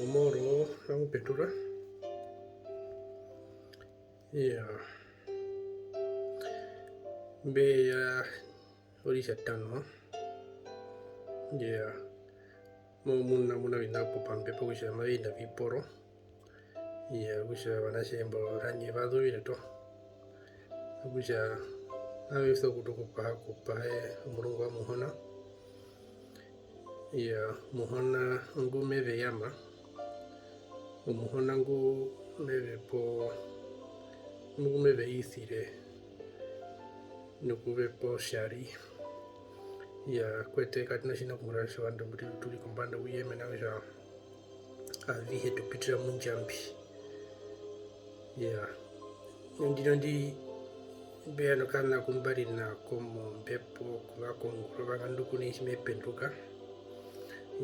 Moro, ang petura. Yeah, be ori shatano. Yeah, muna vina popampe po kusha mai na viporo. Yeah, kusha wanashe mbo rangi vado vile to. Kusha awe so kupahe murungu wa muhona. Yeah, muhona ngu meve yama. Muhona ngu meve po ngu meve ithire. Nukuve po shari. Ya kwete katina shina kumurasha wanda tuli kumbanda uyeme na wisha avihe tupitira munjambi. Ya ndi bea no kana kumbari na komo mpepo kuga konguro bakanduku ni shime penduka.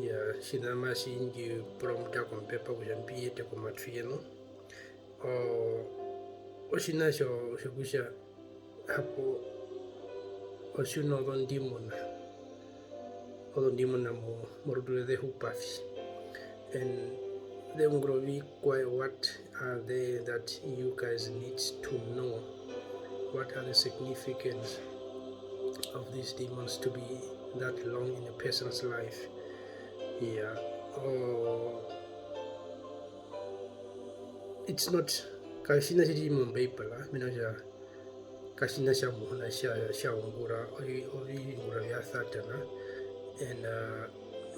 Ya shina masi ingi promuta kompepa kujambi te komatfieno. O shina shogusha hapo o shuno odondimona morudure de hupafi. And they will be quite what are they that you guys need to know? What are the significance of these demons to be that long in a person's life? Yeah. It's not kashina shiji mumbepala, minaja kashina shamuhana shaungura or ya satana. And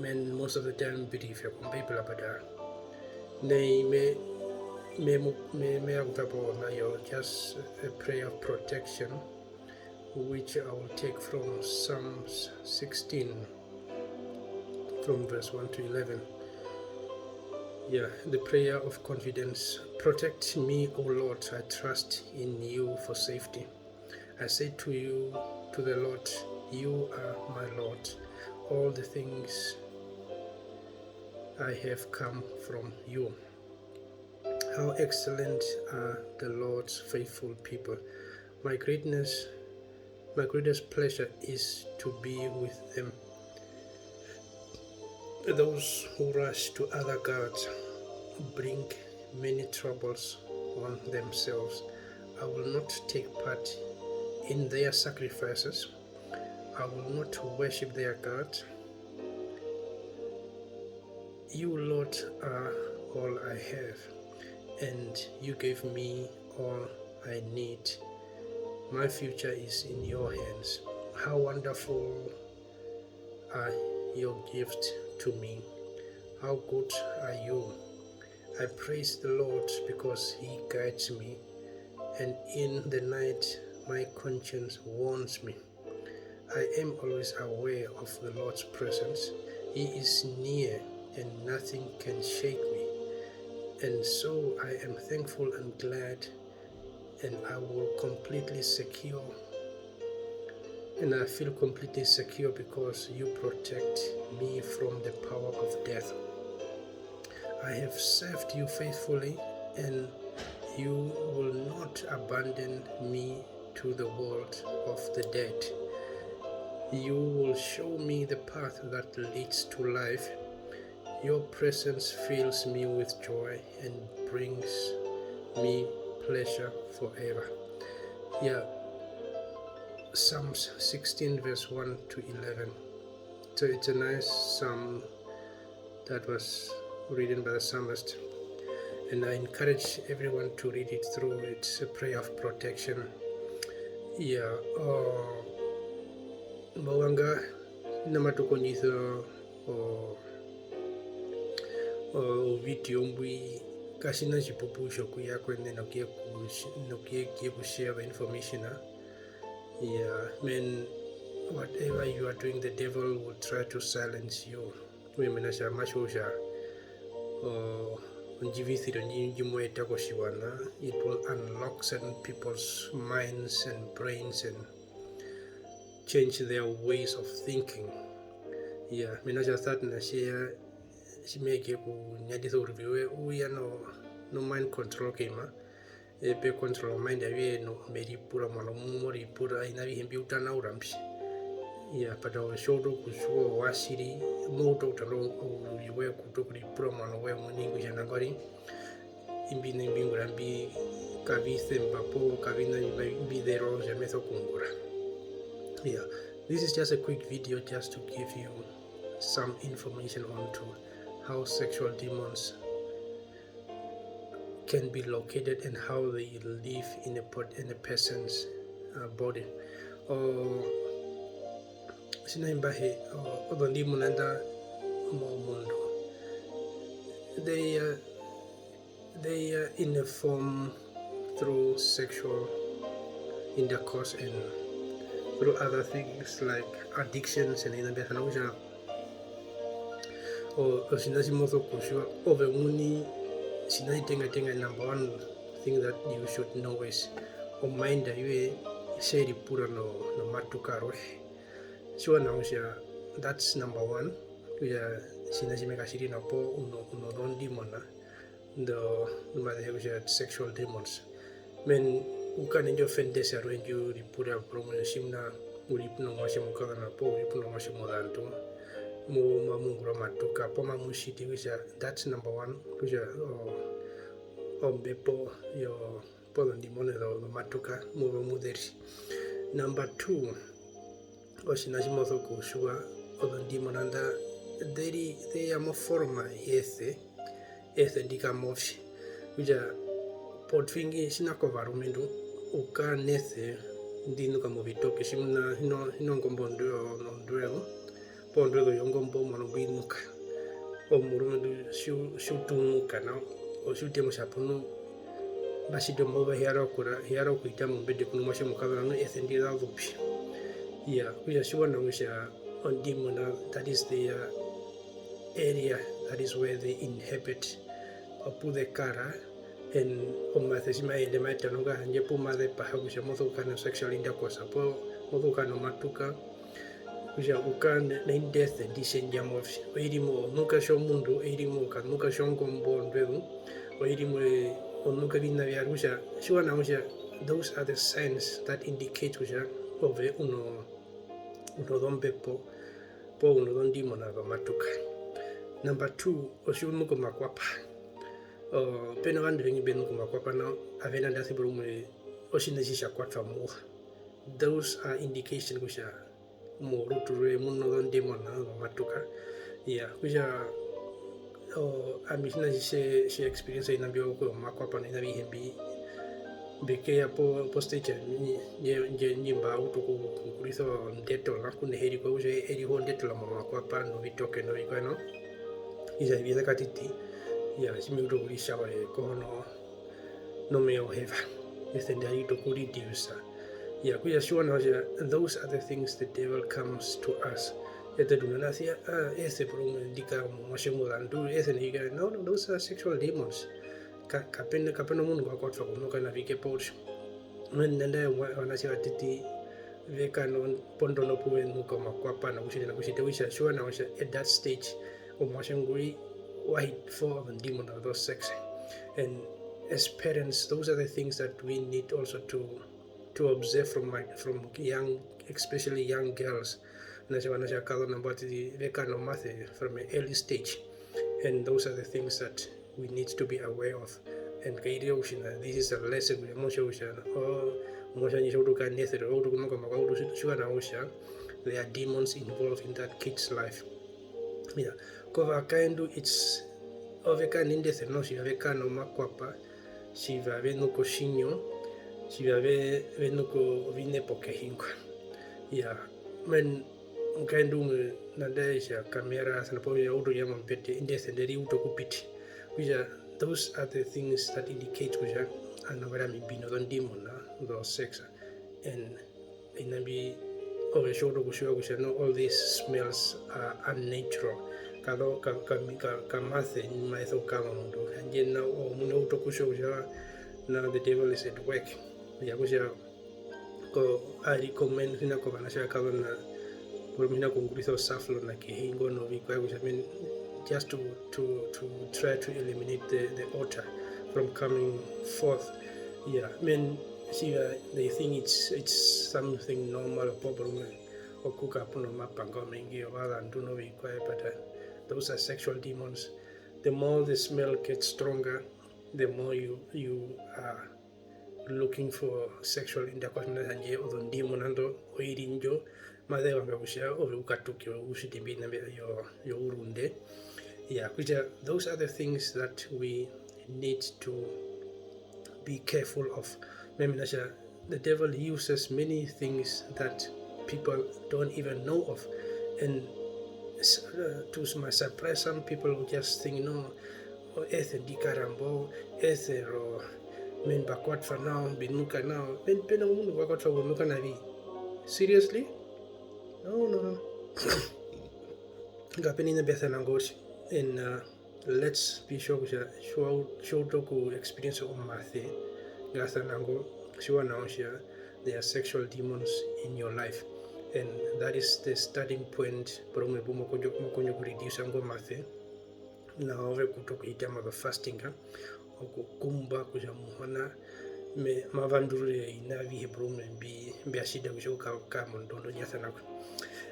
men most of the time believe your people about that. They may have just a prayer of protection, which I will take from Psalms 16, from verse 1 to 11. Yeah, the prayer of confidence. Protect me, O Lord, I trust in you for safety. I say to the Lord, you are my Lord. All the things I have come from you. How excellent are the Lord's faithful people. My greatest pleasure is to be with them. Those who rush to other gods bring many troubles on themselves. I will not take part in their sacrifices. I will not worship their God. You, Lord, are all I have, and you gave me all I need. My future is in your hands. How wonderful are your gifts to me. How good are you. I praise the Lord because he guides me, and in the night my conscience warns me. I am always aware of the Lord's presence. He is near and nothing can shake me. And so I am thankful and glad, and I feel completely secure because you protect me from the power of death. I have served you faithfully, and you will not abandon me to the world of the dead. You will show me the path that leads to life. Your presence fills me with joy and brings me pleasure forever. Yeah, Psalms 16 verse 1 to 11. So it's a nice psalm that was written by the psalmist. And I encourage everyone to read it through. It's a prayer of protection. Yeah, Mawanga namatukonyitho video mbui kasina chipupusho kuya kwene nokie share the information. Yeah, man, whatever you are doing, the devil will try to silence you. Women asha mashosha it will unlock certain people's minds and brains and change their ways of thinking. Yeah, minaja that na share she make ku nyaditho review uya no mind control kema pe control mind awe no meri pura malo mori pura ina vi hembi utana urampi. ya pada o shodo kusuo wasiri moto talo o iwe kutokuri promo no we moningu janagori imbi nimbi rambi kavise mbapo kavina imbi de rose meso kungura. Yeah, this is just a quick video just to give you some information on to how sexual demons can be located and how they live in a person's body. Sinaimbahe odondi munanda mo mundo. They in a form through sexual intercourse and through other things like addictions and in the or sinasimoso kushua over muni sinai tenga number one thing that you should know is o mind you share pura no matukaro sure now that's number one kuya sinasimeka shiri na po uno don demona the mother sexual demons men ukan enjo fendesa ro enjo ripura promo simna uripno masimo kana na po uripno masimo danto mo mamungro matuka po mamushiti wisha that's number one kusha bepo yo polo dimone do matuka mo muderi. Number two osinashimoso kushua odondimonanda they are more forma ese ndikamoshi kuja potfingi sinakovarumendo uka nese ndinu kama vitoke simna hino ngombondo no ndwelo pondwelo yongombo mono binuka o murumendu shutumuka na o shutemo shapuno basido mova hiaro kuita mbede kuno mashe mukavana no ese ndira vupi. Yeah, kuja shuwa na musha on demona, that is the area, that is where they inhabit the kara and omathesima ile maitanoga nyepu madhe pahakusha moto kana sexual intercourse po moto kana matuka kuja ukan na death disenjamo oirimo nuka sho mundo oirimo ka nuka sho ngombo ndwedu oirimo onuka bina vya rusha shuwa na musha those are the signs that indicate kusha ove uno dombe po uno don demona ba matuka. Number two oshimuko makwapa pena vandu vengi benu kumakwapa na avena ndasi brume oshinashisha kwatwa mo. Those are indication kusha mo ruture muno don demona ba matuka. Yeah, kusha amishina she experience ina bio ko makwapa na ina bihembi beke ya po stage nye mba uto kuriso ndeto la kune heri ko uje eri ho ndeto la mama kwa pa no bitoke no iko no iza biza katiti ya shimiru kurisha wa ko no me oheva este ndari to kuri diusa ya kuya sure no those are the things the devil comes to us ete dunasia ese problem ndika mwashemu landu ese niga no those are sexual demons kapena mungu akotfa kunoka na vike porsche nenda wanasira titi veka no pondo no puwe nuka makwapa na kushite wisha sure na wisha at that stage omwashenguri white for the demon of those sex. And as parents, those are the things that we need also to observe from young, especially young girls from an early stage. And those are the things that we need to be aware of. And this is a lesson there are demons involved in that kid's life. Yeah, kova kaendu it's oveka nindese no shiveka no makwapa shiva venuko shinyo shiva venuko vine pokehinko. Yeah, men kaendu nandesha kamera sanapo ya udo yama mpete indese nderi uto kupiti. Those are the things that indicate which anavera mibino don demon those sex and inabi over shoulder kushiwa no all these smells are unnatural. Kado kamathe maitho kama mundu and na muno uto kushiwa now the devil is at work. Ya kushiwa ko I recommend hina ko banasha kado na burmina kunguriso saflo na kihingo no vikwa kushiwa just to try to eliminate the altar from coming forth. Yeah, I mean, see, they think it's something normal problem okuka puno mapanga mengi wala nduno vikwae, but those are sexual demons. The more the smell gets stronger, the more you are looking for sexual intercourse. Mnanje odo ndimo nando oirinjo madhe wanga kushia ove ukatuki ushitimbi nambe yo urunde. Yeah, those are the things that we need to be careful of. The devil uses many things that people don't even know of, and to my surprise, some people will just think, no, ethe dikarambo, ethe ro men bakwat for now, binuka now, men pena mundu bakwat for binuka navi. Seriously? No. Gapeni na betha nangosh, and let's be sure to experience of mathe. Gasa nango, sure now there are sexual demons in your life, and that is the starting point. Promo bumo konyo reduce ango mathe. Na ove kutoka itama ba fasting okukumba kuja muhana me mavandure inavi hebrume bi ashida kujoka kama ndondo nyathana.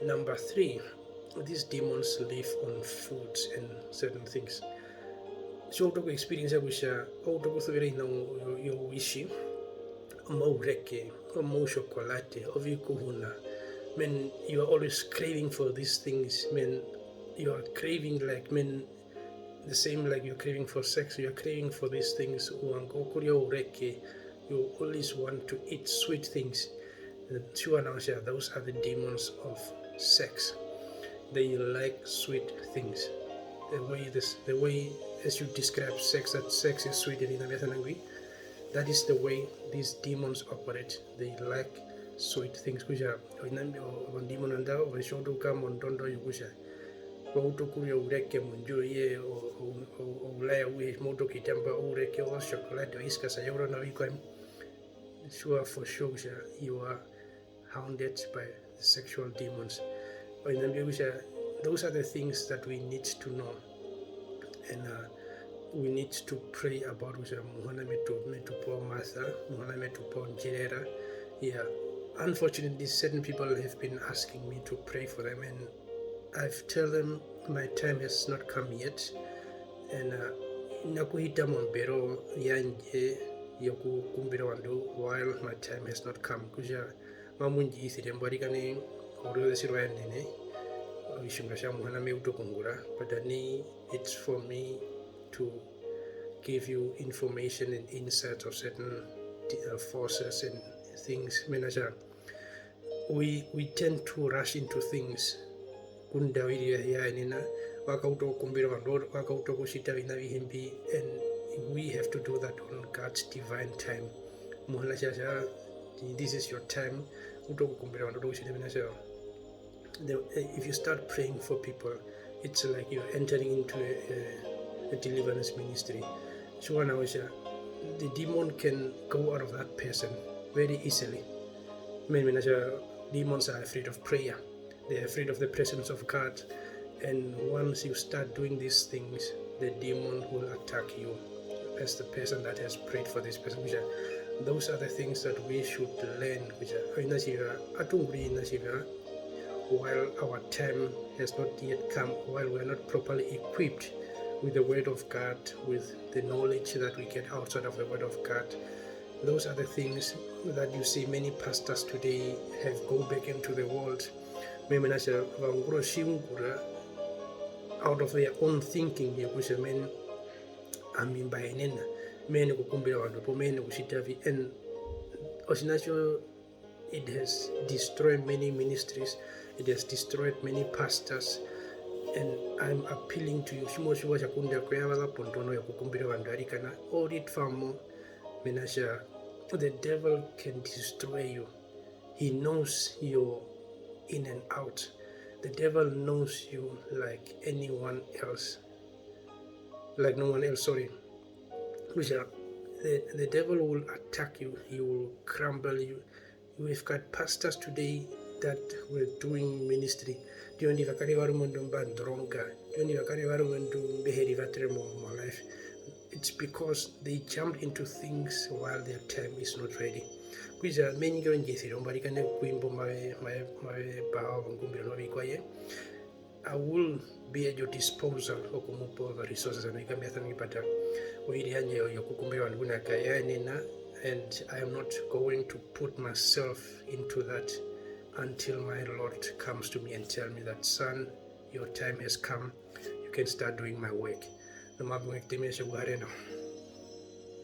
Number 3, these demons live on foods and certain things. So to experience kusha au to kusubira ina yo wishi maureke mo chocolate ovi kuhuna. Men, you are always craving for these things. Men, you are craving like the same like you're craving for sex, you're craving for these things. You always want to eat sweet things. Those are the demons of sex. They like sweet things. The way as you describe sex, that sex is sweet in Vietnamese, that is the way these demons operate. They like sweet things. Demon anda o shodo ka mondondo yukusha. Kuya ureke munjo ye o ulaya uye moto kitamba ureke o chocolate o iska sa yoro na wiko. Sure, for sure you are hounded by the sexual demons. Those are the things that we need to know, and we need to pray about. Yeah, unfortunately, certain people have been asking me to pray for them, and I've told them my time has not come yet, and nakuhita mombero yanje yoku kumbira wandu while my time has not come. Kuja mamunji isirembari kane oro desiro yandene wishunga shamu hana me utokungura, but it's for me to give you information and insights of certain forces and things. We tend to rush into things. And we have to do that on God's divine time. This is your time. If you start praying for people, it's like you're entering into a deliverance ministry. The demon can go out of that person very easily. Demons are afraid of prayer. They're afraid of the presence of God. And once you start doing these things, the demon will attack you as the person that has prayed for this person. Those are the things that we should learn. While our time has not yet come, while we're not properly equipped with the Word of God, with the knowledge that we get outside of the Word of God. Those are the things that you see many pastors today have go back into the world. Out of their own thinking, and it has destroyed many ministries, it has destroyed many pastors, and I'm appealing to you. The devil can destroy you. He knows you're in and out. The devil knows you like anyone else. Like no one else, sorry. The devil will attack you. He will crumble you. We've got pastors today that were doing ministry. It's because they jumped into things while their time is not ready. Kwiza many girl Jethiro, but can Quimbo my bow and Gumbino. I will be at your disposal okumupa resources and ikambia pata oirianye yokukumbe wanguna kaya nina, and I am not going to put myself into that until my Lord comes to me and tell me that, son, your time has come, you can start doing my work. No matter what